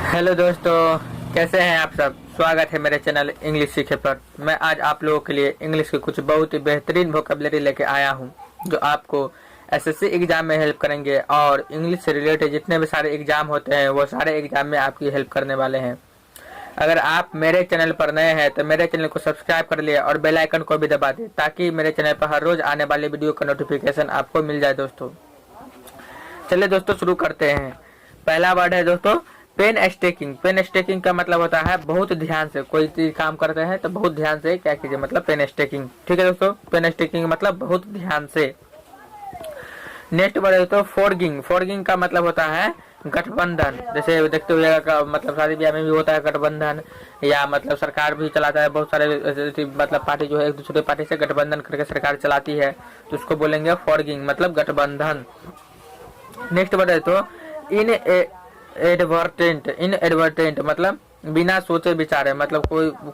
Hello दोस्तों, कैसे हैं आप सब। स्वागत है मेरे चैनल इंग्लिश सीखे पर। मैं आज आप लोगों के लिए इंग्लिश के कुछ बहुत ही बेहतरीन वोकैबुलरी लेके आया हूं, जो आपको एसएससी एग्जाम में हेल्प करेंगे और इंग्लिश से रिलेटेड जितने भी सारे एग्जाम होते हैं वो सारे एग्जाम में आपकी हेल्प करने वाले हैं। अगर आप मेरे चैनल पर नए हैं तो मेरे चैनल को सब्सक्राइब कर लिए और बेल आइकन को भी दबा दें, ताकि मेरे चैनल पर हर रोज आने वाले वीडियो का नोटिफिकेशन आपको मिल जाए। दोस्तों चलिए दोस्तों शुरू करते हैं। पहला वर्ड है दोस्तों पेन स्टेकिंग। पेन स्टेकिंग का मतलब होता है बहुत ध्यान से कोई चीज काम करते हैं तो बहुत ध्यान से क्या कीजिए, मतलब पेन स्टेकिंग। ठीक है दोस्तों, पेन स्टेकिंग मतलब बहुत ध्यान से। नेक्स्ट वर्ड है दोस्तों फोर्गिंग। फोर्गिंग का मतलब होता है गठबंधन। जैसे देखते हुए का मतलब शादी ब्याह में भी होता है गठबंधन, या मतलब सरकार भी चलाता है। बहुत सारे मतलब पार्टी जो है एक दूसरे पार्टी से गठबंधन करके सरकार चलाती है, तो उसको बोलेंगे फोर्गिंग, मतलब गठबंधन। नेक्स्ट वर्ड है तो इन एडवर्टेंट। इन एडवर्टेंट मतलब बिना सोचे विचारे, मतलब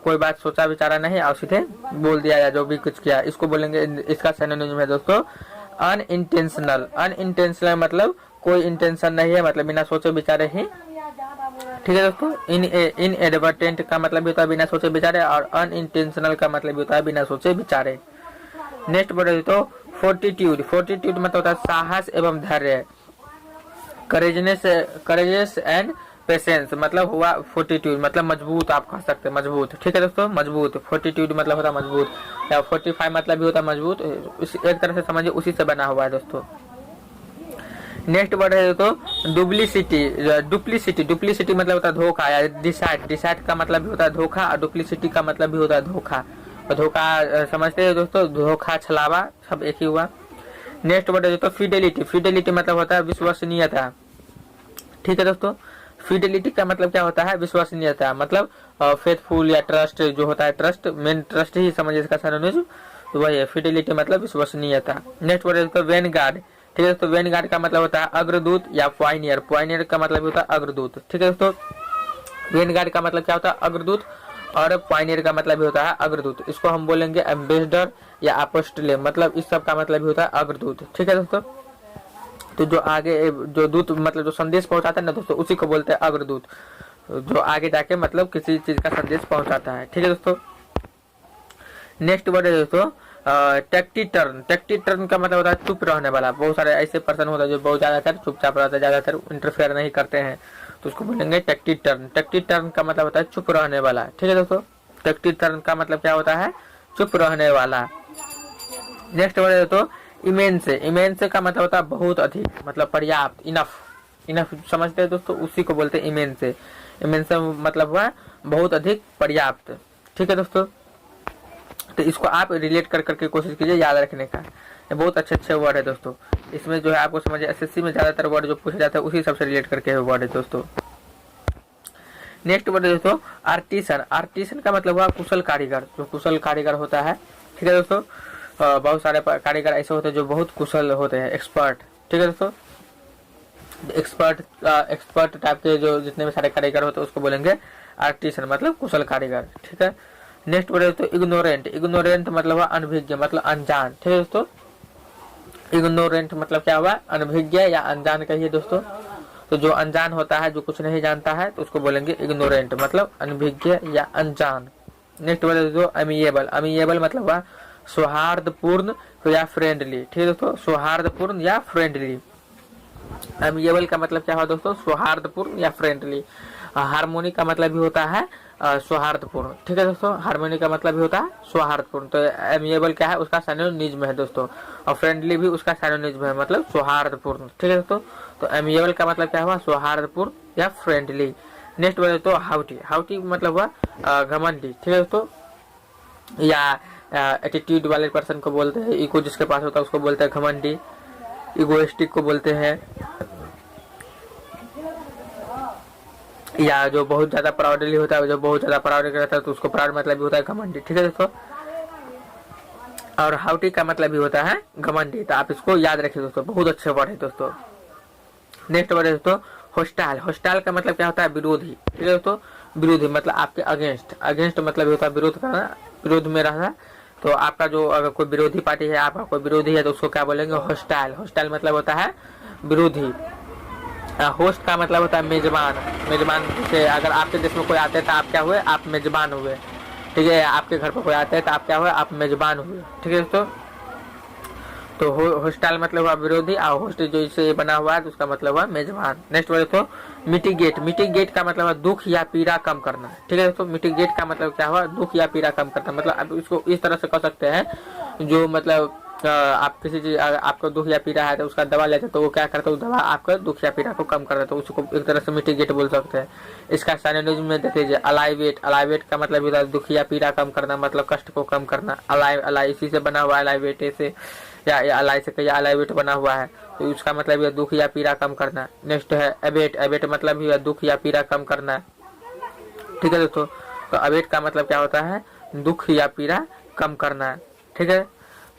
कोई बात सोचा विचारा नहीं और सीधे बोल दिया या जो भी कुछ किया, इसको बोलेंगे। इसका सिनोनिम है दोस्तों अनइंटेंशनल। अनइंटेंशनल मतलब कोई इंटेंशन नहीं है, मतलब बिना सोचे विचारे ही। ठीक है दोस्तों, इन एडवर्टेंट का मतलब भी होता है बिना सोचे विचारे, और अनइंटेंशनल का मतलब भी होता है बिना सोचे विचारे। नेक्स्ट वर्ड है तो फोर्टिट्यूड। फोर्टिट्यूड मतलब होता है साहस एवं धैर्य। करेजेस एंड पेशेंस मतलब हुआ फोर्टिट्यूड, मतलब मजबूत, आप कह सकते हैं मजबूत। ठीक है दोस्तों, मजबूत। फोर्टिट्यूड मतलब होता है मजबूत, या 45 मतलब भी होता है मजबूत। एक तरह से समझिए उसी से बना हुआ है दोस्तों। नेक्स्ट वर्ड है दोस्तों डुप्लीसिटी। डुप्लीसिटी डुप्लीसिटी मतलब होता है धोखा या डिसाइड। डिसाइड का मतलब भी होता है धोखा, और डुप्लीसिटी का मतलब भी होता है धोखा। और धोखा समझते हैं दोस्तों, धोखा छलावा सब एक ही हुआ। नेक्स्ट वर्ड है दोस्तों फिडेलिटी। फिडेलिटी मतलब होता है विश्वसनीयता। ठीक है दोस्तों, फिडेलिटी का मतलब क्या होता है, विश्वसनीयता। मतलब फेथफुल या ट्रस्ट जो होता है, ट्रस्ट मेन ट्रस्ट ही समझिए इसका सिनोनिम, तो वही है फिडेलिटी मतलब विश्वसनीयता। नेक्स्ट वर्ड है दोस्तों वैनगार्ड। ठीक है दोस्तों, वैनगार्ड का मतलब होता है अग्रदूत या पायनियर। पायनियर का मतलब होता है अग्रदूत। ठीक है दोस्तों, वैनगार्ड का मतलब क्या होता है अग्रदूत, और पायनियर का मतलब भी होता है अग्रदूत। इसको हम बोलेंगे एम्बेसडर या अपोस्टले, मतलब इस सब का मतलब भी होता है अग्रदूत। ठीक है दोस्तों, तो जो आगे जो दूत मतलब जो संदेश पहुंचाता है ना दोस्तों, उसी को बोलते हैं अग्रदूत, जो आगे जाके मतलब किसी चीज का संदेश पहुंचाता है। ठीक है दोस्तों, नेक्स्ट वर्ड है दोस्तों टेक्टिटर्न। टेक्टिटर्न का मतलब होता है चुप रहने वाला। बहुत सारे ऐसे पर्सन होता है जो बहुत ज्यादातर चुपचाप रहता है, ज्यादातर इंटरफेयर नहीं करते हैं, तो उसको बोलेंगे टेक्टिटर्न। टेक्टिटर्न का मतलब होता है चुप रहने वाला। ठीक है दोस्तों, टेक्टिटर्न का मतलब क्या होता है, चुप रहने वाला। नेक्स्ट वर्ड है दोस्तों इमेंस। इमेंस का मतलब होता है बहुत अधिक, मतलब पर्याप्त, इनफ। इनफ समझते हैं दोस्तों, उसी को बोलते हैं इमेंस। इमेंस मतलब हुआ बहुत अधिक, पर्याप्त। ठीक है दोस्तों, तो इसको आप रिलेट कर करके कोशिश कीजिए याद रखने का। ये बहुत अच्छे अच्छे वर्ड है दोस्तों। इसमें जो है आपको समझिए एसएससी में ज्यादातर वर्ड जो पूछा जाता है उसी सबसे रिलेट करके वर्ड है दोस्तों। नेक्स्ट वर्ड है दोस्तों आर्टिसन। आर्टिसन का मतलब हुआ कुशल कारीगर, जो कुशल कारीगर होता है। ठीक है दोस्तों, बहुत सारे कारीगर ऐसे होते हैं जो बहुत कुशल होते हैं, एक्सपर्ट। ठीक है दोस्तों, एक्सपर्ट टाइप के जो जितने भी सारे कारीगर होते हैं उसको बोलेंगे आर्टिसन, मतलब कुशल कारीगर। ठीक है, नेक्स्ट वर्ड है दोस्तों इग्नोरेंट। इग्नोरेंट मतलब हुआ अनभिज्ञ, मतलब अनजान। ठीक है दोस्तों, इग्नोरेंट मतलब क्या हुआ, अनभिज्ञ या अनजान कहिए दोस्तों। तो जो अनजान होता है, जो कुछ नहीं जानता है, तो उसको बोलेंगे इग्नोरेंट, मतलब अनभिज्ञ या अनजान। नेक्स्ट वर्ड है दोस्तों अमिएबल। अमिएबल मतलब हुआ सौहार्दपूर्ण या फ्रेंडली। ठीक है दोस्तों, सौहार्दपूर्ण या फ्रेंडली। अमिएबल का मतलब क्या हुआ दोस्तों, सौहार्दपूर्ण या फ्रेंडली। हार्मोनी का मतलब भी होता है सौहार्दपूर्ण। ठीक है दोस्तों, हार्मोनी का मतलब भी होता है सौहार्दपूर्ण। तो अमिएबल क्या है, उसका सिनोनिम है दोस्तों, और फ्रेंडली भी उसका सिनोनिम है, मतलब सौहार्दपूर्ण। ठीक है दोस्तों, तो अमिएबल का मतलब क्या हुआ, सौहार्दपूर्ण या फ्रेंडली। नेक्स्ट वर्ड दोस्तों हाउटी। हाउटी मतलब हुआ घमंडी। ठीक है दोस्तों, या एटीट्यूड वाले पर्सन को बोलते हैं, इको जिसके पास होता है उसको बोलते हैं घमंडी। इगोइस्टिक को बोलते हैं, या जो बहुत ज्यादा प्राउडली होता है, जो बहुत ज्यादा प्राउड रहता है तो उसको प्राउड मतलब भी होता है घमंडी। ठीक है दोस्तों, और हाउटी का मतलब भी होता है घमंडी। तो आप इसको याद रखिए दोस्तों, बहुत अच्छे वर्ड है दोस्तों। नेक्स्ट वर्ड है दोस्तों होस्टाइल। होस्टाइल का मतलब क्या होता है, विरोधी। ठीक है दोस्तों, विरोधी मतलब आपके अगेंस्ट। अगेंस्ट मतलब होता है विरोध करना, विरोध में रहना। तो आपका जो अगर कोई विरोधी पार्टी है, आपका कोई विरोधी है, तो उसको क्या बोलेंगे, होस्टाइल। होस्टाइल मतलब होता है विरोधी। होस्ट का मतलब होता है मेजबान। मेजबान जैसे अगर आपके देश में कोई आते हैं तो आप क्या हुए, आप मेजबान हुए। ठीक है, आपके घर पर कोई आते हैं तो आप क्या हुए, आप मेजबान हुए। ठीक है दोस्तों, तो होस्टाइल मतलब हुआ विरोधी, और होस्ट जो इसे बना हुआ है तो उसका मतलब हुआ मेजबान। नेक्स्ट बोले तो मिटिगेट। मिटिगेट का मतलब है दुख या पीड़ा कम करना। ठीक है दोस्तों, मिटिगेट का मतलब क्या हुआ, दुख या पीड़ा कम करना। मतलब आप इसको इस तरह से कह सकते हैं, जो मतलब आप किसी चीज आपको दुख या पीड़ा है तो उसका दवा लेते तो वो क्या करता है, दवा आपका दुख या पीड़ा को कम कर देता है, तो उसको एक तरह से मिटिगेट बोल सकते हैं। इसका सिनोनिम में देख लीजिए, अलाइवेट। अलाइवेट का मतलब होता है दुख या पीड़ा कम करना, मतलब कष्ट को कम करना। अलाई इसी से बना हुआ है, अलाइवेट से या अलाई से कहीं अलाइवेट बना हुआ है, तो उसका मतलब है दुख या पीड़ा कम करना। नेक्स्ट है एबेट। एबेट मतलब भी दुख या पीड़ा कम करना। ठीक है दोस्तों, तो अबेट का मतलब क्या होता है, दुख या पीड़ा कम करना। ठीक है,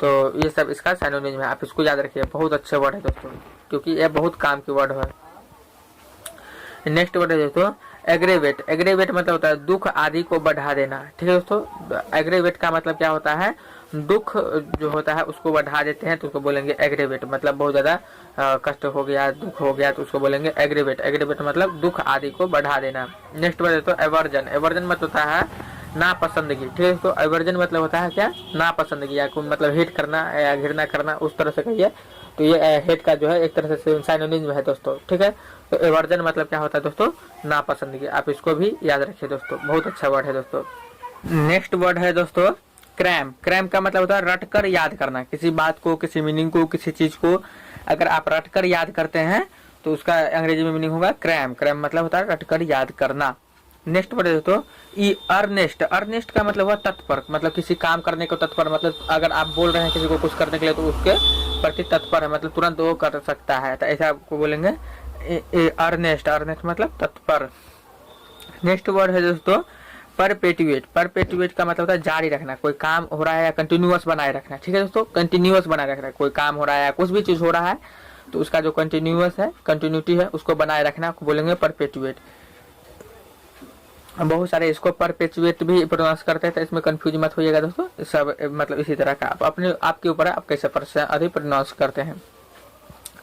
तो ये सब इसका सिनोनिम है, आप इसको याद रखिए, बहुत अच्छे वर्ड है दोस्तों, क्योंकि ये बहुत काम की वर्ड है। नेक्स्ट वर्ड है दोस्तों एग्रेवेट। एग्रेवेट मतलब होता है दुख आदि को बढ़ा देना। ठीक है दोस्तों, एग्रेवेट का मतलब क्या होता है, दुख जो होता है उसको बढ़ा देते हैं तो उसको बोलेंगे एग्रेवेट। मतलब बहुत ज्यादा कष्ट हो गया, दुख हो गया तो उसको बोलेंगे एग्रेवेट। एग्रेवेट मतलब दुख आदि को बढ़ा देना। नेक्स्ट वर्ड है दोस्तों एवर्जन। एवर्जन मतलब होता है नापसंदगी। ठीक है, तो एवर्जन मतलब होता है क्या, नापसंदगी, या मतलब हेट करना या घृणा करना, उस तरह से कहिए। तो ये हेट का जो है एक तरह से सिनोनिम है दोस्तों। ठीक है, तो एवर्जन मतलब क्या होता है दोस्तों, नापसंदगी। आप इसको भी याद रखिए दोस्तों, बहुत अच्छा वर्ड है दोस्तों। नेक्स्ट वर्ड है दोस्तों क्रैम। क्रैम का मतलब होता है रटकर याद करना, किसी बात को, किसी मीनिंग को, किसी चीज को अगर आप रटकर याद करते हैं तो उसका अंग्रेजी में मीनिंग होगा क्रैम। क्रैम मतलब होता है रटकर याद करना। नेक्स्ट वर्ड है दोस्तों अर्नेस्ट। अर्नेस्ट का मतलब हुआ तत्पर, मतलब किसी काम करने को तत्पर, मतलब अगर आप बोल रहे हैं किसी को कुछ करने के लिए तो उसके प्रति तत्पर है, मतलब तुरंत वो कर सकता है, तो ऐसा आपको बोलेंगे अर्नेस्ट। अर्नेस्ट मतलब तत्पर। नेक्स्ट वर्ड है दोस्तों परपेटुएट। परपेटुएट का मतलब होता है जारी रखना, कोई काम हो रहा है या कंटिन्यूअस बनाए रखना। ठीक है दोस्तों, कंटिन्यूअस बनाए रखना, कोई काम हो रहा है या कुछ भी चीज हो रहा है तो उसका जो कंटिन्यूअस है, कंटिन्यूटी है, उसको बनाए रखना को बोलेंगे परपेटुएट। बहुत सारे इसको परपेचुएट भी प्रोनाउंस करते हैं, तो इसमें कंफ्यूज मत होइएगा दोस्तों, सब मतलब इसी तरह का आप अपने आपके ऊपर है, आप कैसे अधिक प्रोनाउंस करते हैं।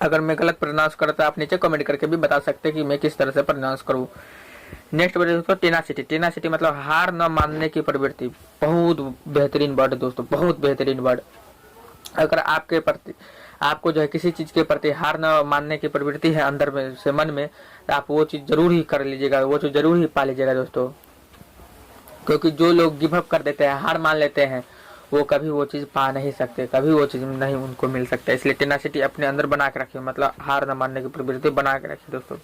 अगर मैं गलत प्रोनाउंस करता आप नीचे कमेंट करके भी बता सकते हैं कि मैं किस तरह से प्रोनाउंस करूँ। नेक्स्ट वर्ड दोस्तों टेनासिटी। टेनासिटी मतलब हार न मानने की प्रवृत्ति। बहुत बेहतरीन वर्ड दोस्तों, बहुत बेहतरीन वर्ड। अगर आपके प्रति आपको जो है किसी चीज के प्रति हार न मानने की प्रवृत्ति है अंदर में से मन में, तो आप वो चीज जरूर ही कर लीजिएगा, वो चीज जरूर ही पा लीजिएगा दोस्तों। क्योंकि जो लोग गिव अप कर देते हैं, हार मान लेते हैं, वो कभी वो चीज पा नहीं सकते, कभी वो चीज नहीं उनको मिल सकता। इसलिए टेनासिटी अपने अंदर बना के रखिए, मतलब हार न मानने की प्रवृत्ति बना के रखिए दोस्तों।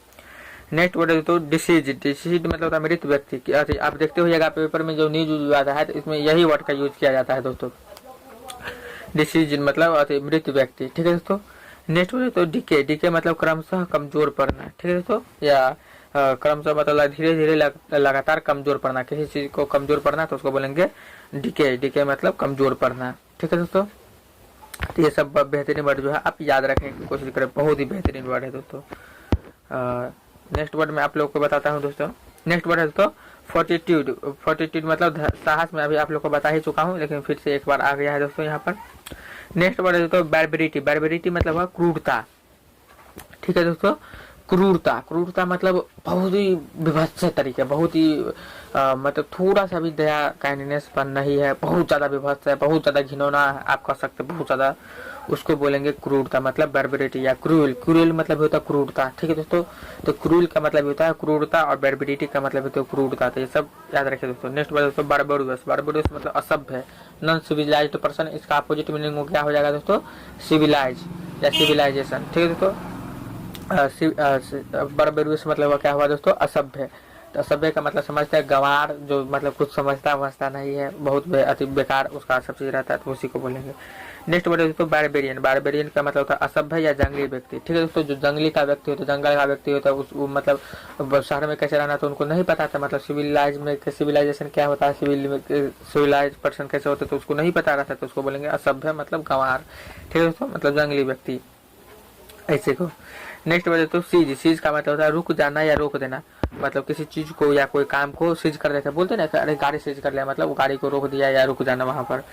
नेक्स्ट वर्ड है दोस्तों डिसीज। डिसीज मतलब होता है मृत व्यक्ति। आप देखते होइएगा पेपर में जो न्यूज आता है तो इसमें यही वर्ड का यूज किया जाता है दोस्तों, डिसीज मतलब मृत व्यक्ति। ठीक है दोस्तों, नेक्स्ट वर्ड है तो डीके। डीके मतलब क्रमशः कमजोर पड़ना। ठीक है दोस्तों, या क्रमशः मतलब धीरे धीरे लगातार कमजोर पड़ना, किसी चीज को कमजोर पड़ना तो उसको बोलेंगे डीके। डीके मतलब कमजोर पड़ना। ठीक है दोस्तों, तो ये सब बेहतरीन वर्ड जो है आप याद रखने की कोशिश करें, बहुत ही बेहतरीन वर्ड है दोस्तों। नेक्स्ट वर्ड में आप लोग को बताता हूँ दोस्तों। नेक्स्ट वर्ड है दोस्तों फोर्टिट्यूड। फोर्टिट्यूड मतलब साहस। में अभी आप लोग को बता ही चुका हूँ, लेकिन फिर से एक बार आ गया है दोस्तों यहाँ पर। नेक्स्ट वर्ड है दोस्तों बैरबेरिटी। बैरबेरिटी मतलब हुआ क्रूरता। ठीक है दोस्तों, क्रूरता। क्रूरता मतलब बहुत ही विभत्स तरीके, बहुत ही मतलब थोड़ा सा भी दया काइंडनेस पर नहीं है, बहुत ज्यादा विभत्स है, बहुत ज्यादा घिनौना है, आप कह सकते बहुत ज्यादा, उसको बोलेंगे क्रूरता मतलब बैरबेरिटी या क्रूएल। क्रूएल मतलब होता है क्रूरता। ठीक है दोस्तों, तो क्रूएल का मतलब होता है क्रूरता और बैरबेरिटी का मतलब होता है क्रूरता। तो ये सब याद रखिए दोस्तों। नेक्स्ट बात दोस्तों बारबेरुस। बारबेरुस मतलब असभ्य, नॉन सिविलाइज्ड पर्सन। इसका अपोजिट मीनिंग क्या हो जाएगा दोस्तों, सिविलाइज या सिविलाइजेशन। ठीक है दोस्तों, बारबेरुस मतलब क्या हुआ दोस्तों, असभ्य। तो असभ्य का मतलब समझते हैं गंवार, जो मतलब कुछ समझता नहीं है, बहुत अति बेकार उसका सब चीज रहता है, तो उसी को बोलेंगे। नेक्स्ट वर्ड है दोस्तों बारबेरियन। बारबेरियन का मतलब होता है असभ्य या जंगली व्यक्ति। ठीक है दोस्तों, जो जंगली का व्यक्ति होता है, जंगल का व्यक्ति होता है, उस मतलब शहर में कैसे रहना तो उनको नहीं पता था, मतलब सिविलाइज में सिविलाइजेशन क्या होता है, सिविलाइज पर्सन कैसे होते तो उसको नहीं पता रहता, तो उसको बोलेंगे असभ्य मतलब गंवार। ठीक है दोस्तों, मतलब जंगली व्यक्ति ऐसे को। नेक्स्ट वर्ड है तो सीज। सीज का मतलब होता है रुक जाना या रोक देना। मतलब किसी चीज को या कोई काम को सीज कर देते हैं, बोलते ना कि अरे गाड़ी सीज कर लिया, मतलब वो गाड़ी को रोक दिया या रुक जाना वहां पर,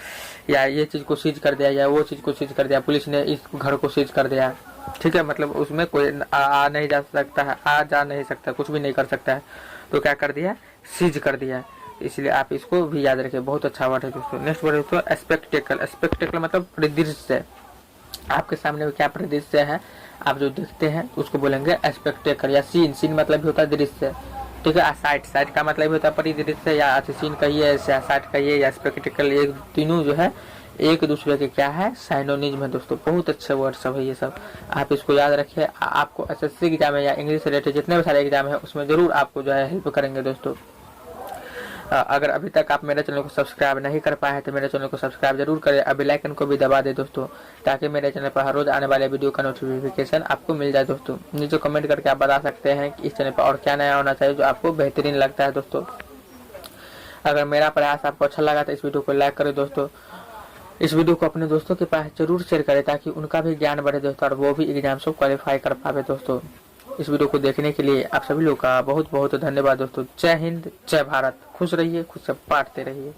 या ये चीज को सीज कर दिया या वो चीज को सीज कर दिया, पुलिस ने इस घर को सीज कर दिया, ठीक है, मतलब उसमें कोई आ नहीं जा सकता है, आ जा नहीं सकता, कुछ भी नहीं कर सकता है, तो क्या कर दिया, सीज कर दिया। इसलिए आप इसको भी याद रखिए, बहुत अच्छा वर्ड है दोस्तों। नेक्स्ट वर्ड है दोस्तों स्पेक्टेकल। स्पेक्टेकल मतलब परिदृश्य। आपके सामने क्या परिदृश्य है, आप जो देखते हैं उसको बोलेंगे स्पेक्टेकल, या सीन। सीन मतलब भी होता है दृश्य, ठीक है। साइट, साइट का मतलब भी होता है परिदृश्य, या सीन कहिए या साइट कहिए या स्पेक्टेकल, ये तीनों जो है एक दूसरे के क्या है, साइनोनिज्म है दोस्तों। बहुत अच्छे वर्ड सब है ये सब, आप इसको याद रखिए। आपको एसएससी एग्जाम है या इंग्लिश से रिलेटेड जितने भी सारे एग्जाम है उसमें जरूर आपको जो है हेल्प करेंगे दोस्तों। अगर अभी तक आप मेरे चैनल को सब्सक्राइब नहीं कर पाए हैं तो मेरे चैनल को सब्सक्राइब जरूर करें, अब बेल आइकन को भी दबा दे दोस्तों, ताकि मेरे चैनल पर हर रोज आने वाले वीडियो का नोटिफिकेशन आपको मिल जाए दोस्तों। नीचे कमेंट करके आप बता सकते हैं कि इस चैनल पर और क्या नया होना चाहिए जो आपको बेहतरीन लगता है दोस्तों। अगर मेरा प्रयास आपको अच्छा लगा तो इस वीडियो को लाइक करें दोस्तों, इस वीडियो को अपने दोस्तों के पास जरूर शेयर करें ताकि उनका भी ज्ञान बढ़े दोस्तों, और वो भी एग्जाम को क्वालिफाई कर पावे दोस्तों। इस वीडियो को देखने के लिए आप सभी लोग का बहुत बहुत धन्यवाद दोस्तों। जय हिंद, जय भारत। खुश रहिए, खुश से बांटते रहिए।